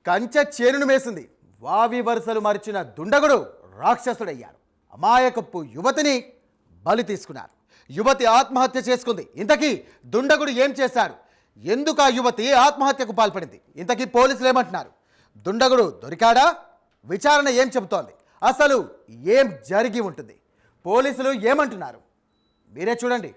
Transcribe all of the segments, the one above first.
కంచె చేనును మేసింది. వావి వరుసలు మరిచిన దుండగుడు రాక్షసుడయ్యాడు. అమాయకపు యువతిని బలి తీసుకున్నారు. యువతి ఆత్మహత్య చేసుకుంది. ఇంతకీ దుండగుడు ఏం చేశాడు? ఎందుకు ఆ యువతి ఆత్మహత్యకు పాల్పడింది? ఇంతకీ పోలీసులు ఏమంటున్నారు? దుండగుడు దొరికాడా? విచారణ ఏం చెబుతోంది? అసలు ఏం జరిగి ఉంటుంది? పోలీసులు ఏమంటున్నారు? మీరే చూడండి.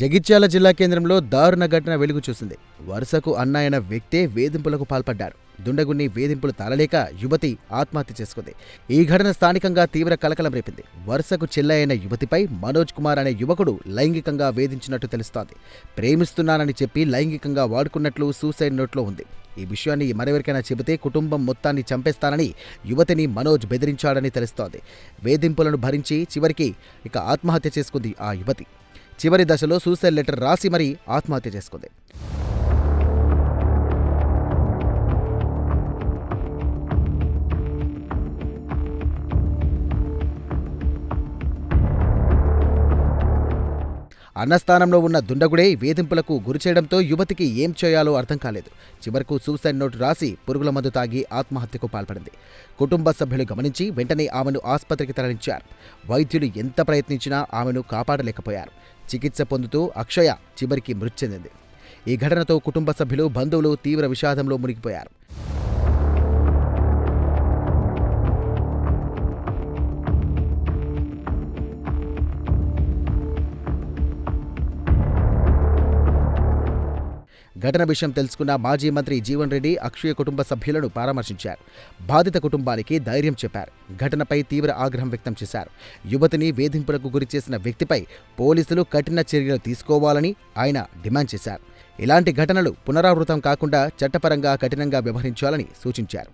జగిత్యాల జిల్లా కేంద్రంలో దారుణ ఘటన వెలుగు చూసింది. వరుసకు అన్న అయిన వ్యక్తే వేధింపులకు పాల్పడ్డాడు. దుండగుణ్ణి వేధింపులు తాళలేక యువతి ఆత్మహత్య చేసుకుంది. ఈ ఘటన స్థానికంగా తీవ్ర కలకలం రేపింది. వరుసకు చెల్లె అయిన యువతిపై మనోజ్ కుమార్ అనే యువకుడు లైంగికంగా వేధించినట్టు తెలుస్తోంది. ప్రేమిస్తున్నానని చెప్పి లైంగికంగా వాడుకున్నట్లు సూసైడ్ నోట్లో ఉంది. ఈ విషయాన్ని మరెవరికైనా చెబితే కుటుంబం మొత్తాన్ని చంపేస్తానని యువతిని మనోజ్ బెదిరించాడని తెలుస్తోంది. వేధింపులను భరించి చివరికి ఆత్మహత్య చేసుకుంది ఆ యువతి. చివరి దశలో సూసైడ్ లెటర్ రాసి మరీ ఆత్మహత్య చేసుకుంది. అన్నస్థానంలో ఉన్న దుండగుడే వేధింపులకు గురిచేయడంతో యువతికి ఏం చేయాలో అర్థం కాలేదు. చివరకు సూసైడ్ నోటు రాసి పురుగుల మందు తాగి ఆత్మహత్యకు పాల్పడింది. కుటుంబ సభ్యులు గమనించి వెంటనే ఆమెను ఆసుపత్రికి తరలించారు. వైద్యులు ఎంత ప్రయత్నించినా ఆమెను కాపాడలేకపోయారు. చికిత్స పొందుతూ అక్షయ చివరికి మృతి చెందింది. ఈ ఘటనతో కుటుంబ సభ్యులు, బంధువులు తీవ్ర విషాదంలో మునిగిపోయారు. ఘటన విషయం తెలుసుకున్న మాజీ మంత్రి జీవన్ రెడ్డి అక్షయ కుటుంబ సభ్యులను పరామర్శించారు. బాధిత కుటుంబానికి ధైర్యం చెప్పారు. ఘటనపై తీవ్ర ఆగ్రహం వ్యక్తం చేశారు. యువతిని వేధింపులకు గురిచేసిన వ్యక్తిపై పోలీసులు కఠిన చర్యలు తీసుకోవాలని ఆయన డిమాండ్ చేశారు. ఇలాంటి ఘటనలు పునరావృతం కాకుండా చట్టపరంగా కఠినంగా వ్యవహరించాలని సూచించారు.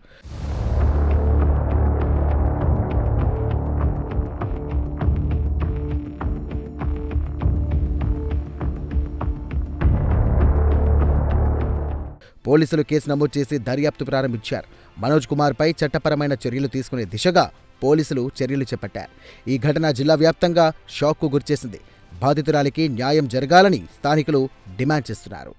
పోలీసులు కేసు నమోదు చేసి దర్యాప్తు ప్రారంభించారు. మనోజ్ కుమార్పై చట్టపరమైన చర్యలు తీసుకునే దిశగా పోలీసులు చర్యలు చేపట్టారు. ఈ ఘటన జిల్లా వ్యాప్తంగా షాక్కు గురిచేసింది. బాధితురాలికి న్యాయం జరగాలని స్థానికులు డిమాండ్ చేస్తున్నారు.